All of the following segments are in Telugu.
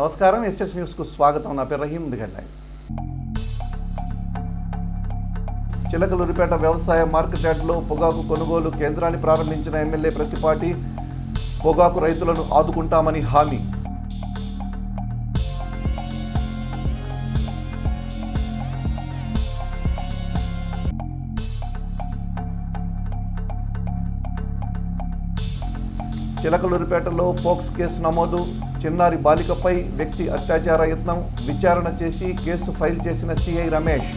నమస్కారం, ఎస్ఎస్ న్యూస్కు స్వాగతం. నా పేరు రహీం. హెడ్లైన్స్. చిలకలూరిపేట వ్యవసాయ మార్కెట్ యార్డులో పొగాకు కొనుగోలు కేంద్రాన్ని ప్రారంభించిన ఎమ్మెల్యే ప్రత్తిపాటి. పొగాకు రైతులను ఆదుకుంటామని హామీ. చిలకలూరిపేటలో పోక్స్ కేసు నమోదు. చిన్నారి బాలికపై వ్యక్తి అత్యాచార యత్నం. విచారణ చేసి కేసు ఫైల్ చేసిన సిఐ రమేష్.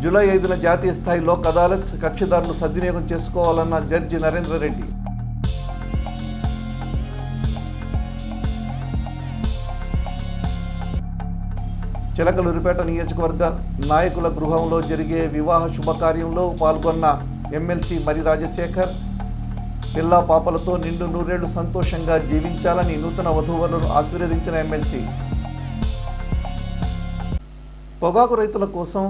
జూలై 5న జాతీయ స్థాయి లోక్ అదాలత్. కక్షిదారులు సద్వినియోగం చేసుకోవాలన్న జడ్జి నరేంద్ర రెడ్డి. చిలకలూరిపేట నియోజకవర్గ నాయకుల గృహంలో జరిగే వివాహ శుభకార్యంలో పాల్గొన్న ఎమ్మెల్సీ మరి రాజశేఖర్. పిల్లా పాపలతో నిండు నూరేళ్లు సంతోషంగా జీవించాలని నూతన వధూవరులను ఆశీర్వదించిన ఎమ్మెల్సీ. పొగాకు రైతుల కోసం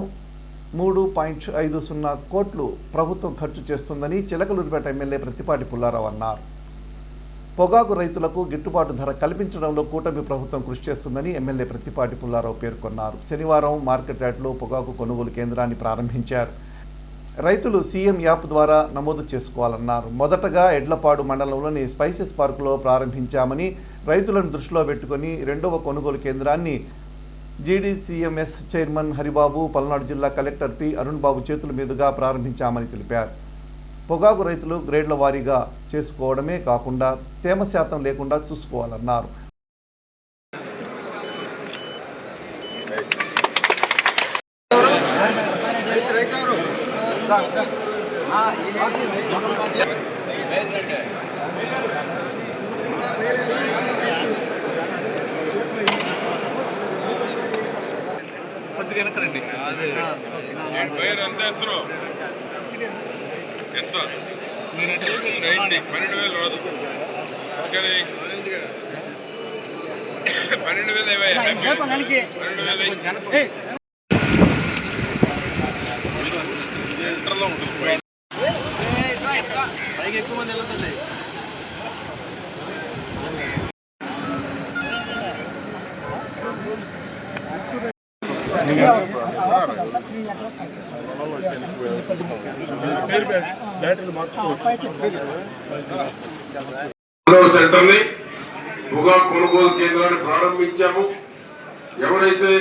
3.50 కోట్లు ప్రభుత్వం ఖర్చు చేస్తుందని చిలకలూరిపేట ఎమ్మెల్యే ప్రత్తిపాటి పుల్లారావు అన్నారు. పొగాకు రైతులకు గిట్టుబాటు ధర కల్పించడంలో కూటమి ప్రభుత్వం కృషి చేస్తుందని ఎమ్మెల్యే ప్రత్తిపాటి పుల్లారావు పేర్కొన్నారు. శనివారం మార్కెట్ యార్డులో పొగాకు కొనుగోలు కేంద్రాన్ని ప్రారంభించారు. రైతులు సీఎం యాప్ ద్వారా నమోదు చేసుకోవాలన్నారు. మొదటగా ఎడ్లపాడు మండలంలోని స్పైసెస్ పార్కులో ప్రారంభించామని, రైతులను దృష్టిలో పెట్టుకుని రెండవ కొనుగోలు కేంద్రాన్ని జీడీసీఎంఎస్ చైర్మన్ హరిబాబు, పల్నాడు జిల్లా కలెక్టర్ పి అరుణ్ బాబు చేతుల మీదుగా ప్రారంభించామని తెలిపారు. పొగాకు రైతులు గ్రేడ్ల వారీగా చేసుకోవడమే కాకుండా తేమ శాతం లేకుండా చూసుకోవాలన్నారు. ఎంత 12,000 రాదు, 12,000 ఉంటుంది. పైకి ఎక్కువ మంది వెళ్తుంది. సెంటర్ని పొగాకు కొనుగోలు కేంద్రాన్ని ప్రారంభించాము. ఎవరైతే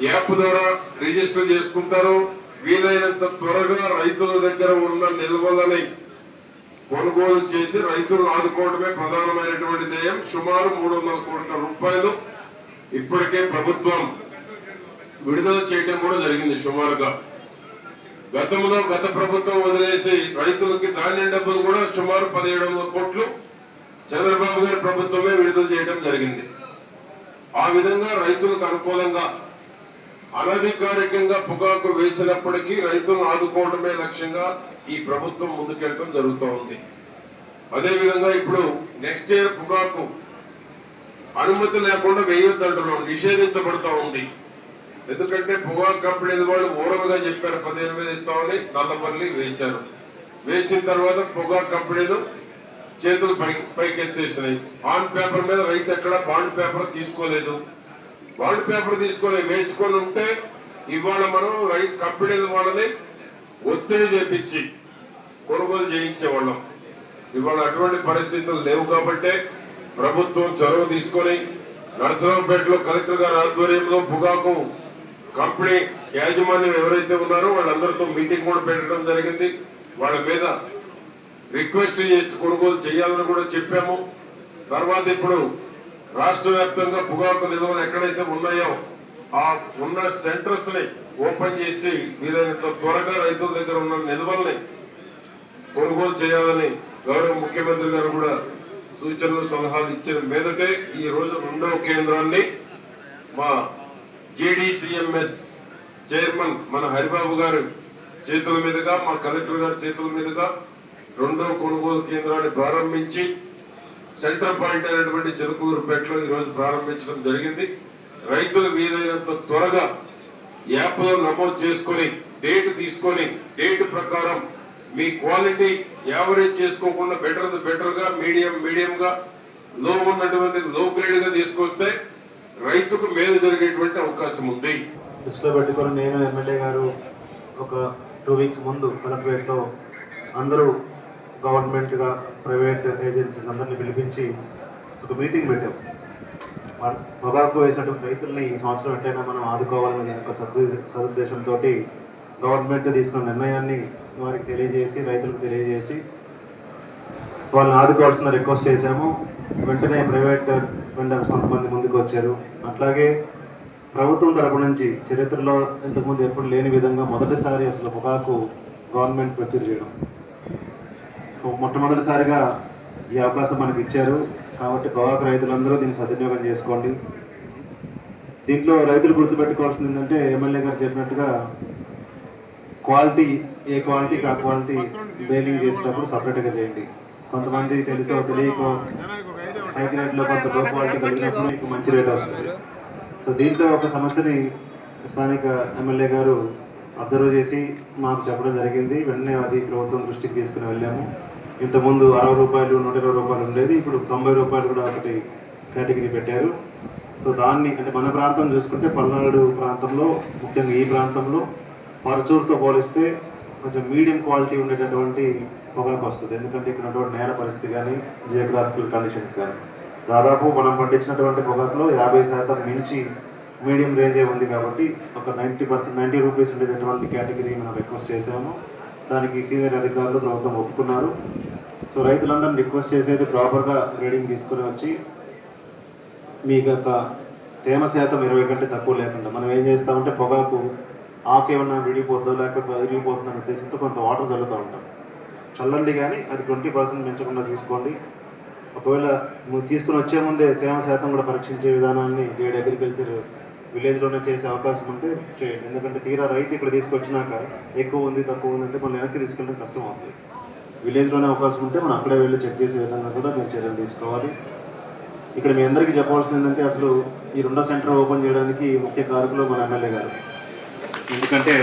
యాప్ ద్వారా రిజిస్టర్ చేసుకుంటారో వీలైనంత త్వరగా రైతుల దగ్గర ఉన్న నిల్వలని కొనుగోలు చేసి రైతులను ఆదుకోవడమే ప్రధానమైనటువంటి ధ్యేయం. సుమారు 300 కోట్ల రూపాయలు ఇప్పటికే ప్రభుత్వం విడుదల చేయడం కూడా జరిగింది. సుమారుగా గతంలో గత ప్రభుత్వం వదిలేసి రైతులకి ధాన్యం డబ్బులు కూడా సుమారు 1700 కోట్లు చంద్రబాబు గారి ప్రభుత్వమే విడుదల చేయడం జరిగింది. ఆ విధంగా రైతులకు అనుకూలంగా అనధికారికంగా పొగాకు వేసినప్పటికీ రైతులను ఆదుకోవడమే లక్ష్యంగా ఈ ప్రభుత్వం ముందుకెళ్ళడం జరుగుతూ ఉంది. అదేవిధంగా ఇప్పుడు నెక్స్ట్ ఇయర్ పొగాకు అనుమతి లేకుండా వేయొద్దంటలో నిషేధించబడుతూ ఉంది. ఎందుకంటే పొగాకు కంపెనీ వాళ్ళు ఓరవగా చెప్పారు 15,000 ఇస్తామని, నల్లపల్లి వేశారు. వేసిన తర్వాత పొగాకు కంపెనీలు చేతులు పైకెత్తేసినాయి. ఆన్ పేపర్ మీద రైతు ఎక్కడ బాండ్ పేపర్ తీసుకోలేదు. బాండ్ పేపర్ తీసుకొని వేసుకొని ఉంటే ఇవాళ మనం రైతు కంపెనీల వాళ్ళని ఒత్తిడి చేపించి కొనుగోలు చేయించేవాళ్ళం. ఇవాళ అటువంటి పరిస్థితులు లేవు కాబట్టే ప్రభుత్వం చొరవ తీసుకొని నరసరావుపేటలో కలెక్టర్ గారి ఆధ్వర్యంలో పొగాకు కంపెనీ యాజమాన్యం ఎవరైతే ఉన్నారో వాళ్ళందరితో మీటింగ్ కూడా పెట్టడం జరిగింది. వాళ్ళ మీద రిక్వెస్ట్ చేసి కొనుగోలు చేయాలని కూడా చెప్పాము. తర్వాత ఇప్పుడు రాష్ట్ర వ్యాప్తంగా పొగాకు నిల్వలు ఎక్కడైతే ఉన్నాయో ఆ ఉన్న సెంటర్స్ ని ఓపెన్ చేసి వీలైనంత త్వరగా రైతుల దగ్గర ఉన్న నిల్వల్ని కొనుగోలు చేయాలని గౌరవ ముఖ్యమంత్రి గారు కూడా సూచనలు సలహాలు ఇచ్చిన మీదటే ఈ రోజు రెండవ కేంద్రాన్ని మా జీడీసీఎంఎస్ చైర్మన్ మన హరిబాబు గారు చేతుల మీదుగా, మా కలెక్టర్ గారి చేతుల మీదుగా రెండవ కొనుగోలు కేంద్రాన్ని ప్రారంభించి సెంటర్ పాయింట్ అయినటువంటి చిలకలూరిపేటలో ఈ రోజు ప్రారంభించడం జరిగింది. రైతులు వీలైనంత త్వరగా యాప్లో నమోదు చేసుకొని డేట్ తీసుకొని డేట్ ప్రకారం మీ క్వాలిటీ యావరేజ్ చేసుకోకుండా బెటర్గా మీడియంగా లో ఉన్నటువంటి లో గ్రేడ్ గా తీసుకొస్తే రైతుకు మేలు జరిగేటువంటి అవకాశం ఉంది. దృష్టిలో పెట్టుకొని నేను ఎమ్మెల్యే గారు ఒక 2 వీక్స్ ముందు కలెక్టరేట్లో అందరూ గవర్నమెంట్గా ప్రైవేట్ ఏజెన్సీస్ అందరినీ పిలిపించి ఒక మీటింగ్ పెట్టాం. పొగాకు వేసినటువంటి రైతుల్ని ఈ సంవత్సరం ఎట్లయినా మనం ఆదుకోవాలనే ఒక సదుద్దేశంతో గవర్నమెంట్ తీసుకున్న నిర్ణయాన్ని వారికి తెలియజేసి రైతులకు తెలియజేసి వాళ్ళని ఆదుకోవాల్సిన రిక్వెస్ట్ చేశాము. వెంటనే ప్రైవేట్ వెండర్స్ కొంతమంది ముందుకు వచ్చారు. అట్లాగే ప్రభుత్వం తరపు నుంచి చరిత్రలో ఇంతకుముందు ఎప్పుడు లేని విధంగా మొదటిసారి అసలు పొగాకు గవర్నమెంట్ ప్రొక్యూర్ చేయడం. సో మొట్టమొదటిసారిగా ఈ అవకాశం మనకి ఇచ్చారు. కాబట్టి పొగాకు రైతులందరూ దీన్ని సద్వినియోగం చేసుకోండి. దీంట్లో రైతులు గుర్తుపెట్టుకోవాల్సింది ఏంటంటే ఎమ్మెల్యే గారు చెప్పినట్టుగా క్వాలిటీ ఏ క్వాలిటీకి ఆ క్వాలిటీ బేలింగ్ చేసేటప్పుడు సపరేట్గా చేయండి. కొంతమంది తెలుసో తెలియకో హై గ్రేడ్లో కొంత లో క్వాలిటీ కలిగినప్పుడు మీకు మంచి రేట్ వస్తుంది. సో దీంట్లో ఒక సమస్యని స్థానిక ఎమ్మెల్యే గారు అబ్జర్వ్ చేసి మాకు చెప్పడం జరిగింది. వెంటనే అది ప్రభుత్వం దృష్టికి తీసుకుని వెళ్ళాము. ఇంతకుముందు 60 రూపాయలు 120 రూపాయలు ఉండేది, ఇప్పుడు 90 రూపాయలు కూడా ఒకటి కేటగిరీ పెట్టారు. సో దాన్ని అంటే మన ప్రాంతం చూసుకుంటే పల్నాడు ప్రాంతంలో ముఖ్యంగా ఈ ప్రాంతంలో పరచూరుతో పోలిస్తే కొంచెం మీడియం క్వాలిటీ ఉండేటటువంటి పొగాకు వస్తుంది. ఎందుకంటే ఇక్కడ ఉన్నటువంటి నేల పరిస్థితి కానీ జియోగ్రాఫికల్ కండిషన్స్ కానీ దాదాపు మనం పండించినటువంటి పొగాకులో 50% మించి మీడియం రేంజే ఉంది. కాబట్టి ఒక 90 రూపీస్ ఉండేటటువంటి కేటగిరీ మనం రిక్వెస్ట్ చేసాము. దానికి సీనియర్ అధికారులు ప్రభుత్వం ఒప్పుకున్నారు. సో రైతులందరినీ రిక్వెస్ట్ చేసేది ప్రాపర్గా గ్రేడింగ్ తీసుకుని వచ్చి మీకు యొక్క తేమ శాతం 20 కంటే తక్కువ లేకుండా మనం ఏం చేస్తామంటే పొగాకు ఆకు ఏమన్నా విడిపోతుందో లేకపోతే విరిగిపోతుందనే ఉద్దేశంతో కొంత వాటర్ చల్లుతూ ఉంటాం. చల్లండి కానీ అది 20% పెంచకుండా తీసుకోండి. ఒకవేళ తీసుకుని వచ్చే ముందే తేమ శాతం కూడా పరీక్షించే విధానాన్ని గేడ్ అగ్రికల్చర్ విలేజ్లోనే చేసే అవకాశం ఉంటే చేయండి. ఎందుకంటే తీరా రైతు ఇక్కడ తీసుకొచ్చినాక ఎక్కువ ఉంది తక్కువ ఉందంటే మనం వెనక్కి తీసుకెళ్ళడం కష్టం అవుతుంది. విలేజ్లోనే అవకాశం ఉంటే మనం అక్కడే వెళ్ళి చెక్ చేసే విధంగా కూడా మీరు చర్యలు తీసుకోవాలి. ఇక్కడ మీ అందరికీ చెప్పవలసింది ఏంటంటే అసలు ఈ 2వ సెంటర్ ఓపెన్ చేయడానికి ముఖ్య కారకులు మన ఎమ్మెల్యే గారు. ఎందుకంటే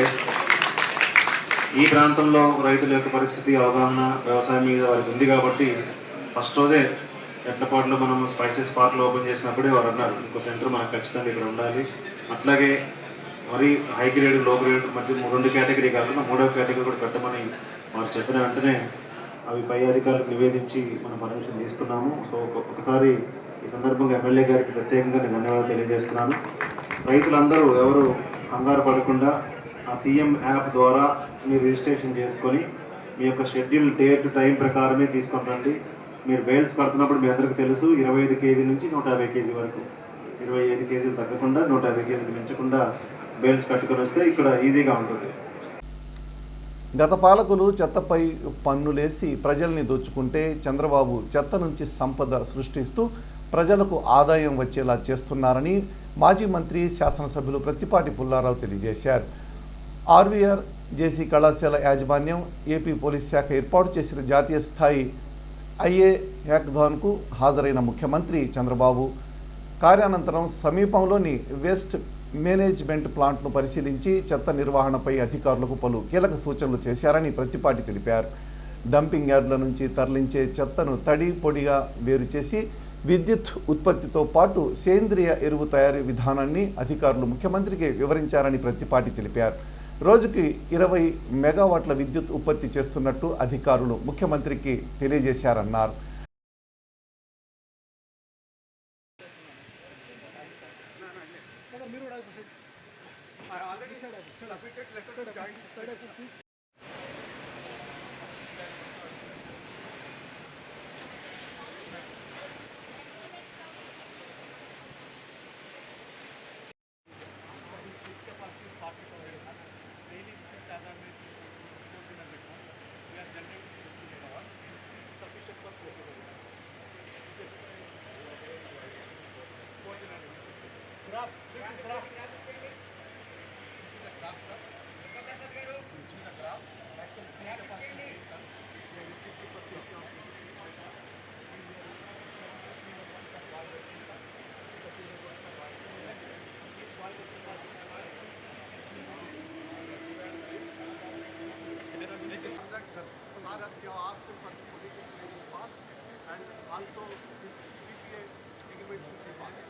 ఈ ప్రాంతంలో రైతుల యొక్క పరిస్థితి అవగాహన వ్యవసాయం మీద వారికి ఉంది కాబట్టి ఫస్ట్ రోజే ఎట్లపాటులో మనం స్పైసెస్ పార్క్లో ఓపెన్ చేసినప్పుడే వారు అన్నారు ఇంకో సెంటర్ మనకు ఖచ్చితంగా ఇక్కడ ఉండాలి. అట్లాగే మరి హై గ్రేడ్ లో గ్రేడ్ మధ్య 2 కేటగిరీ కాకుండా 3వ కేటగిరీ కూడా పెట్టమని వారు చెప్పిన వెంటనే అవి పై అధికారులకు నివేదించి మనం పర్మిషన్ తీసుకున్నాము. సో ఒకసారి ఈ సందర్భంగా ఎమ్మెల్యే గారికి ప్రత్యేకంగా నేను ధన్యవాదాలు తెలియజేస్తున్నాను. రైతులందరూ ఎవరు కంగారు పడకుండా ఆ సీఎం యాప్ ద్వారా మీరు రిజిస్ట్రేషన్ చేసుకొని మీ యొక్క షెడ్యూల్ డేట్ టైం ప్రకారమే తీసుకొని రండి. మీరు బేల్స్ కడుతున్నప్పుడు మీ అందరికీ తెలుసు 25 కేజీ నుంచి 150 కేజీ వరకు 25 కేజీలు తగ్గకుండా 150 కేజీలు మించకుండా బేల్స్ కట్టుకొని వస్తే ఇక్కడ ఈజీగా ఉంటుంది. గత పాలకులు చెత్తపై పన్నులేసి ప్రజల్ని దోచుకుంటే చంద్రబాబు చెత్త నుంచి సంపద సృష్టిస్తూ ప్రజలకు ఆదాయం వచ్చేలా చేస్తున్నారని మాజీ మంత్రి శాసనసభ్యులు ప్రత్తిపాటి పుల్లారావు తెలియజేశారు. ఆర్వీఆర్ జేసీ కళాశాల యాజమాన్యం ఏపీ పోలీస్ శాఖ ఏర్పాటు చేసిన జాతీయ స్థాయి ఐఏ హ్యాకథాన్కు హాజరైన ముఖ్యమంత్రి చంద్రబాబు కార్యానంతరం సమీపంలోని వేస్ట్ మేనేజ్మెంట్ ప్లాంట్ను పరిశీలించి చెత్త నిర్వహణపై అధికారులకు పలు కీలక సూచనలు చేశారని ప్రత్తిపాటి తెలిపారు. డంపింగ్ యార్డుల నుంచి తరలించే చెత్తను తడి పొడిగా వేరు చేసి విద్యుత్ ఉత్పత్తితో పాటు సేంద్రియ ఎరువు తయారీ విధానాన్ని అధికారులు ముఖ్యమంత్రికి వివరించారని ప్రత్తిపాటి తెలిపారు. రోజుకి 20 మెగావాట్ల విద్యుత్ ఉత్పత్తి చేస్తున్నట్టు అధికారులు ముఖ్యమంత్రికి తెలియజేశారన్నారు. contractor, Sir, they have asked for the position to be passed, and also this PPA agreement should be passed.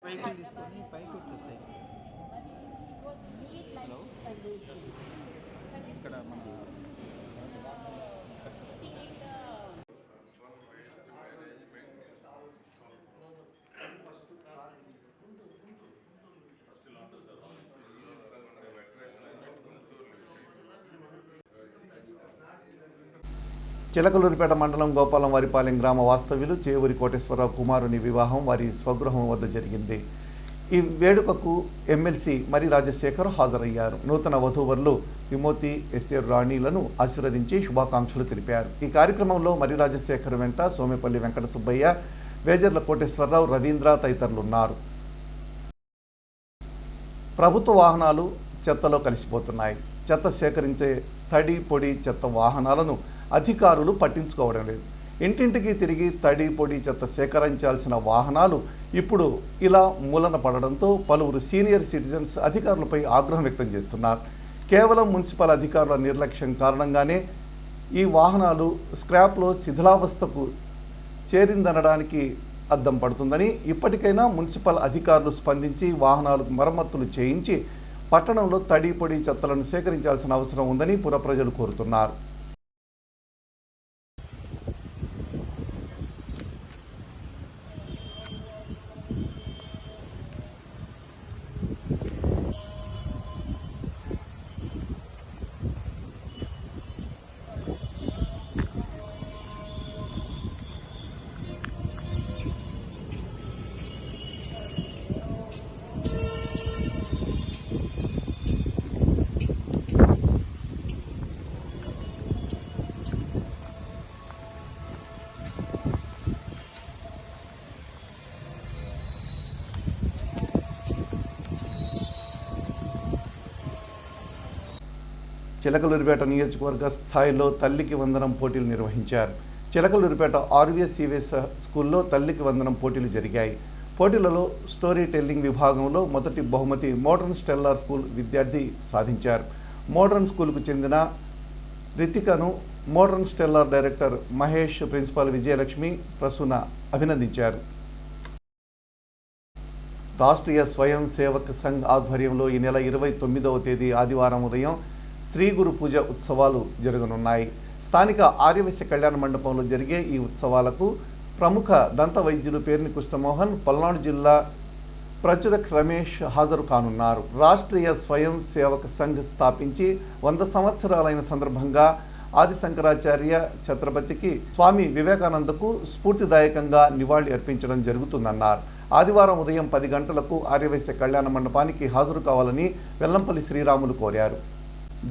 Vehicle తీసుకొని పైకి వచ్చేసాయి. హలో, ఇక్కడ మన చిలకలూరిపేట మండలం గోపాలం వారిపాలెం గ్రామ వాస్తవ్యులు చేవూరి కోటేశ్వరరావు కుమారుని వివాహం వారి స్వగృహం వద్ద జరిగింది. ఈ వేడుకకు ఎమ్మెల్సీ మరి రాజశేఖర్ హాజరయ్యారు. నూతన వధూవరులు విమోతి ఎస్ఆర్ రాణిలను ఆశీర్వదించి శుభాకాంక్షలు తెలిపారు. ఈ కార్యక్రమంలో మరి రాజశేఖర్ వెంట సోమేపల్లి వెంకట సుబ్బయ్య, వేజర్ల కోటేశ్వరరావు, రవీంద్ర తదితరులున్నారు. ప్రభుత్వ వాహనాలు చెత్తలో కలిసిపోతున్నాయి. చెత్త సేకరించే తడి పొడి చెత్త వాహనాలను అధికారులు పట్టించుకోవడం లేదు. ఇంటింటికి తిరిగి తడి పొడి చెత్త సేకరించాల్సిన వాహనాలు ఇప్పుడు ఇలా మూలన పడడంతో పలువురు సీనియర్ సిటిజన్స్ అధికారులపై ఆగ్రహం వ్యక్తం చేస్తున్నారు. కేవలం మున్సిపల్ అధికారుల నిర్లక్ష్యం కారణంగానే ఈ వాహనాలు స్క్రాప్లో శిథిలావస్థకు చేరిందనడానికి అద్దం పడుతుందని, ఇప్పటికైనా మున్సిపల్ అధికారులు స్పందించి వాహనాలకు మరమ్మతులు చేయించి పట్టణంలో తడి పొడి చెత్తలను సేకరించాల్సిన అవసరం ఉందని పుర ప్రజలు కోరుతున్నారు. చిలకలూరిపేట నియోజకవర్గ స్థాయిలో తల్లికి వందనం పోటీలు నిర్వహించారు. చిలకలూరిపేట ఆర్వీఎస్ స్కూల్లో తల్లికి వందనం పోటీలు జరిగాయి. పోటీలలో స్టోరీ టెల్లింగ్ విభాగంలో మొదటి బహుమతి మోడర్న్ స్టెల్లార్ స్కూల్ విద్యార్థి సాధించారు. మోడర్న్ స్కూల్కు చెందిన రితికను modern stellar director Mahesh, principal Vijayalakshmi, Prasuna అభినందించారు. రాష్ట్రీయ స్వయం సేవక్ సంఘ్ ఆధ్వర్యంలో ఈ నెల 29వ తేదీ ఆదివారం ఉదయం శ్రీ గురు పూజ ఉత్సవాలు జరగనున్నాయి. స్థానిక ఆర్యవైశ్య కళ్యాణ మండపంలో జరిగే ఈ ఉత్సవాలకు ప్రముఖ దంత వైద్యులు పేర్ని కృష్ణమోహన్, పల్నాడు జిల్లా ప్రచురక్ రమేష్ హాజరు కానున్నారు. రాష్ట్రీయ స్వయం సేవక్ సంఘ్ స్థాపించి 100 సంవత్సరాలైన సందర్భంగా ఆది శంకరాచార్య ఛత్రపతికి స్వామి వివేకానందకు స్ఫూర్తిదాయకంగా నివాళి అర్పించడం జరుగుతుందన్నారు. ఆదివారం ఉదయం 10 గంటలకు ఆర్యవైశ్య కళ్యాణ మండపానికి హాజరు కావాలని వెల్లంపల్లి శ్రీరాములు కోరారు.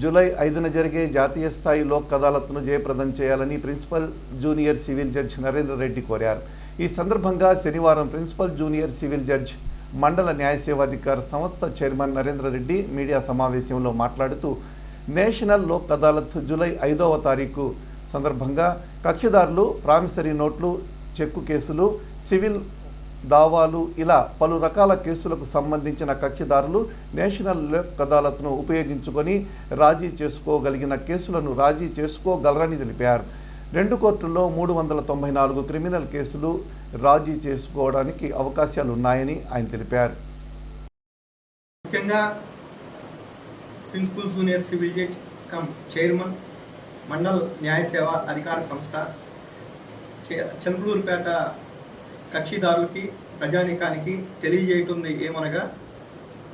జూలై 5న జరిగే జాతీయ స్థాయి లోక్ అదాలత్ను జయప్రదం చేయాలని principal junior civil judge Narendra Reddy కోరారు. ఈ సందర్భంగా శనివారం ప్రిన్సిపల్ జూనియర్ సివిల్ జడ్జి మండల న్యాయ సేవాధికార సంస్థ చైర్మన్ నరేంద్ర రెడ్డి మీడియా సమావేశంలో మాట్లాడుతూ నేషనల్ లోక్ అదాలత్ జూలై 5వ తారీఖు సందర్భంగా కక్షిదారులు, ప్రామిసరీ నోట్లు, చెక్కు కేసులు, సివిల్ దావాలు ఇలా పలు రకాల కేసులకు సంబంధించిన కక్షిదారులు నేషనల్ లోక్ అదాలత్ను ఉపయోగించుకొని రాజీ చేసుకోగలిగిన కేసులను రాజీ చేసుకోగలరని తెలిపారు. 2 కోర్టుల్లో 394 క్రిమినల్ కేసులు రాజీ చేసుకోవడానికి అవకాశాలు ఉన్నాయని ఆయన తెలిపారు. ముఖ్యంగా principal junior civil judge cum chairman మండల్ న్యాయ సేవ అధికార సంస్థ చిలకలూరిపేట కక్షిదారులకి, ప్రజానీకానికి తెలియజేయటుంది ఏమనగా,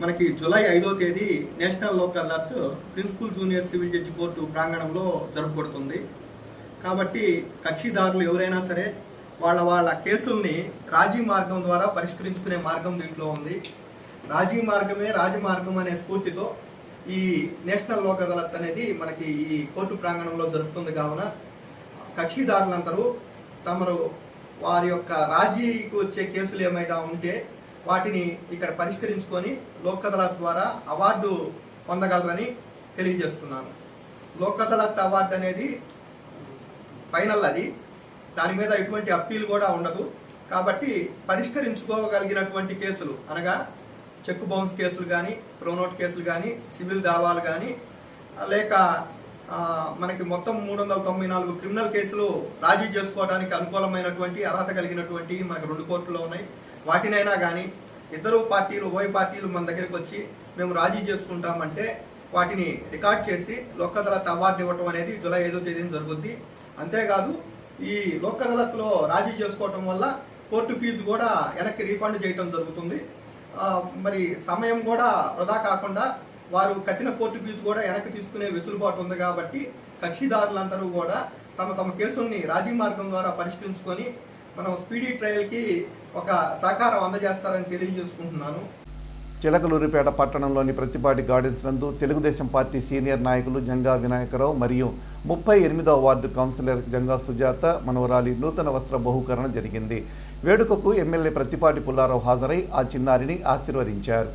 మనకి జూలై 5వ తేదీ national Lok Adalat principal junior civil judge court ప్రాంగణంలో జరుపుబడుతుంది. కాబట్టి కక్షిదారులు ఎవరైనా సరే వాళ్ళ కేసుల్ని రాజీ మార్గం ద్వారా పరిష్కరించుకునే మార్గం దీంట్లో ఉంది. రాజీ మార్గమే రాజమార్గం అనే స్ఫూర్తితో ఈ నేషనల్ లోక్ అదాలత్ అనేది మనకి ఈ కోర్టు ప్రాంగణంలో జరుగుతుంది. కావున కక్షిదారులందరూ తమరు వారి యొక్క రాజీకి వచ్చే కేసులు ఏమైనా ఉంటే వాటిని ఇక్కడ పరిష్కరించుకొని లోక్ అదాలత్ ద్వారా అవార్డు పొందగలరని తెలియజేస్తున్నాను. లోక్ అదాలత్ అవార్డు అనేది ఫైనల్, అది దాని మీద ఎటువంటి అప్పీల్ కూడా ఉండదు. కాబట్టి పరిష్కరించుకోగలిగినటువంటి కేసులు అనగా చెక్ బౌన్స్ కేసులు కానీ, ప్రోనోట్ కేసులు కానీ, సివిల్ దావాలు కానీ, లేక మనకి మొత్తం 394 క్రిమినల్ కేసులు రాజీ చేసుకోవడానికి అనుకూలమైనటువంటి అర్హత కలిగినటువంటి మనకు 2 కోర్టులో ఉన్నాయి. వాటినైనా కానీ ఇద్దరు పార్టీలు, ఉభయ పార్టీలు మన దగ్గరికి వచ్చి మేము రాజీ చేసుకుంటామంటే వాటిని రికార్డ్ చేసి లోక్ అదాలత్ అవార్డు ఇవ్వటం అనేది జూలై 5వ తేదీన జరుగుద్ది. అంతేకాదు ఈ లోక్ అదాలత్లో రాజీ చేసుకోవటం వల్ల కోర్టు ఫీజు కూడా వెనక్కి రీఫండ్ చేయటం జరుగుతుంది. మరి సమయం కూడా వృధా కాకుండా వారు కట్టిన కోర్టు ఫీజు కూడా వెనక్కి తీసుకునే వెసులుబాటు ఉంది. కాబట్టి కక్షిదారులందరూ కూడా తమ తమ కేసుల్ని రాజీ మార్గం ద్వారా పరిష్కరించుకొని మనం స్పీడీ ట్రయల్కి ఒక సహకారం అందజేస్తారని తెలియజేసుకుంటున్నాను. చిలకలూరిపేట పట్టణంలోని ప్రతిపాటి గార్డెన్స్ నందు తెలుగుదేశం పార్టీ సీనియర్ నాయకులు జంగా వినాయకరావు మరియు 38వ వార్డు కౌన్సిలర్ జంగా సుజాత మనవరాలి నూతన వస్త్ర బహుకరణ జరిగింది. వేడుకకు ఎమ్మెల్యే ప్రతిపాటి పుల్లారావు హాజరై ఆ చిన్నారిని ఆశీర్వదించారు.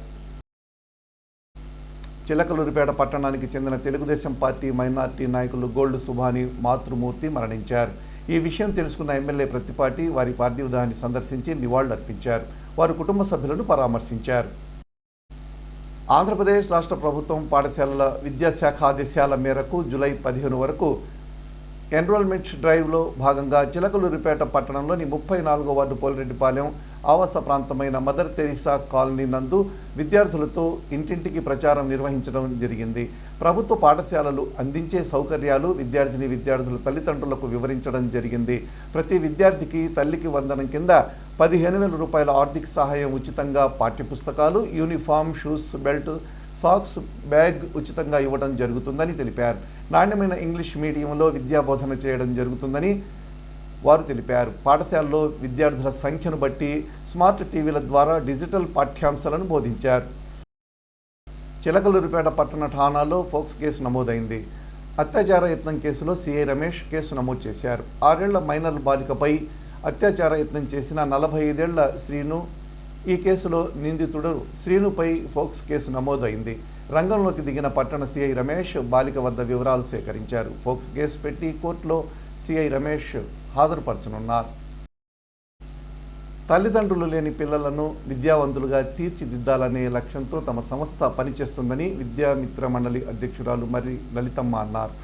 చిలకలూరిపేట పట్టణానికి చెందిన తెలుగుదేశం పార్టీ మైనార్టీ నాయకులు గోల్డ్ సుభాని మాతృమూర్తి మరణించారు. ఈ విషయం తెలుసుకున్న ఎమ్మెల్యే ప్రతిపాటి వారి పార్థివదేహాన్ని సందర్శించి నివాళులర్పించారు. వారి కుటుంబ సభ్యులను పరామర్శించారు. ఆంధ్రప్రదేశ్ రాష్ట్ర ప్రభుత్వం పాఠశాలల విద్యాశాఖ ఆదేశాల మేరకు జూలై 15 వరకు ఎన్రోల్మెంట్ డ్రైవ్లో భాగంగా చిలకలూరిపేట పట్టణంలోని 34వ వార్డు పోలిరెడ్డిపాలెం ఆవాస ప్రాంతమైన మదర్ తెరీసా కాలనీ నందు విద్యార్థులతో ఇంటింటికి ప్రచారం నిర్వహించడం జరిగింది. ప్రభుత్వ పాఠశాలలు అందించే సౌకర్యాలు విద్యార్థుల తల్లిదండ్రులకు వివరించడం జరిగింది. ప్రతి విద్యార్థికి తల్లికి వందనం కింద 15,000 రూపాయల ఆర్థిక సహాయం, ఉచితంగా పాఠ్యపుస్తకాలు, uniform, shoes, belt, socks, bag ఉచితంగా ఇవ్వడం జరుగుతుందని తెలిపారు. నాణ్యమైన ఇంగ్లీష్ మీడియంలో విద్యాబోధన చేయడం జరుగుతుందని వారు తెలిపారు. పాఠశాలలో విద్యార్థుల సంఖ్యను బట్టి స్మార్ట్ టీవీల ద్వారా డిజిటల్ పాఠ్యాంశాలను బోధించారు. చిలకలూరిపేట పట్టణ ఠాణాలో ఫోక్స్ కేసు నమోదైంది. అత్యాచార యత్నం కేసులో సిఐ రమేష్ కేసు నమోదు చేశారు. 6 ఏళ్ల మైనర్ బాలికపై అత్యాచార యత్నం చేసిన 45 ఏళ్ల శ్రీను ఈ కేసులో నిందితుడు. శ్రీనుపై ఫోక్స్ కేసు నమోదైంది. రంగంలోకి దిగిన పట్టణ సిఐ రమేష్ బాలిక వద్ద వివరాలు సేకరించారు. ఫోక్స్ కేసు పెట్టి కోర్టులో సిఐ రమేష్ హాజరుపరచనున్నారు. తల్లిదండ్రులు లేని పిల్లలను విద్యావంతులుగా తీర్చిదిద్దాలనే లక్ష్యంతో తమ సంస్థ పనిచేస్తుందని విద్యామిత్ర మండలి అధ్యక్షురాలు మరి లలితమ్మ అన్నారు.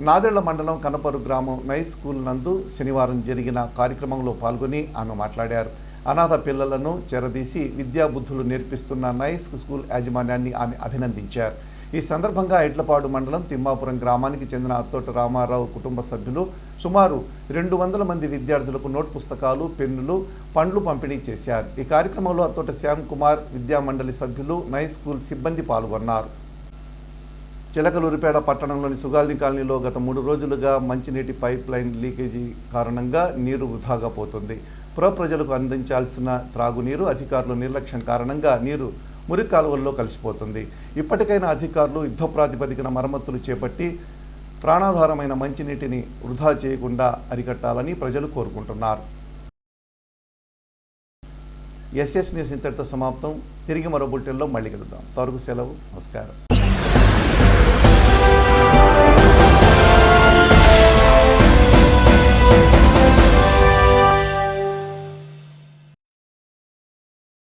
నాదెళ్ల మండలం కనపరు గ్రామం నైస్ స్కూల్ నందు శనివారం జరిగిన కార్యక్రమంలో పాల్గొని ఆమె మాట్లాడారు. అనాథ పిల్లలను చెరదీసి విద్యాబుద్ధులు నేర్పిస్తున్న నైస్ స్కూల్ యాజమాన్యాన్ని ఆమె అభినందించారు. ఈ సందర్భంగా ఎడ్లపాడు మండలం తిమ్మాపురం గ్రామానికి చెందిన అత్తోట రామారావు కుటుంబ సభ్యులు సుమారు 200 మంది విద్యార్థులకు నోట్ పుస్తకాలు, పెన్నులు, పండ్లు పంపిణీ చేశారు. ఈ కార్యక్రమంలో అత్తోట శ్యామ్ కుమార్, విద్యామండలి సభ్యులు, నైస్ స్కూల్ సిబ్బంది పాల్గొన్నారు. చిలకలూరిపేట పట్టణంలోని సుగాల్ని కాలనీలో గత 3 రోజులుగా మంచినీటి పైప్ లైన్ లీకేజీ కారణంగా నీరు వృధాగా పోతుంది. పుర ప్రజలకు అందించాల్సిన త్రాగునీరు అధికారుల నిర్లక్ష్యం కారణంగా నీరు మురికి కాలువల్లో కలిసిపోతుంది. ఇప్పటికైనా అధికారులు యుద్ధ ప్రాతిపదికన మరమ్మతులు చేపట్టి ప్రాణాధారమైన మంచినీటిని వృధా చేయకుండా అరికట్టాలని ప్రజలు కోరుకుంటున్నారు. ఎస్ఎస్ న్యూస్ ఇంతటితో సమాప్తం. తిరిగి మరో బులెటిన్లో మళ్ళీ కలుద్దాం. త్వరగా సెలవు. నమస్కారం.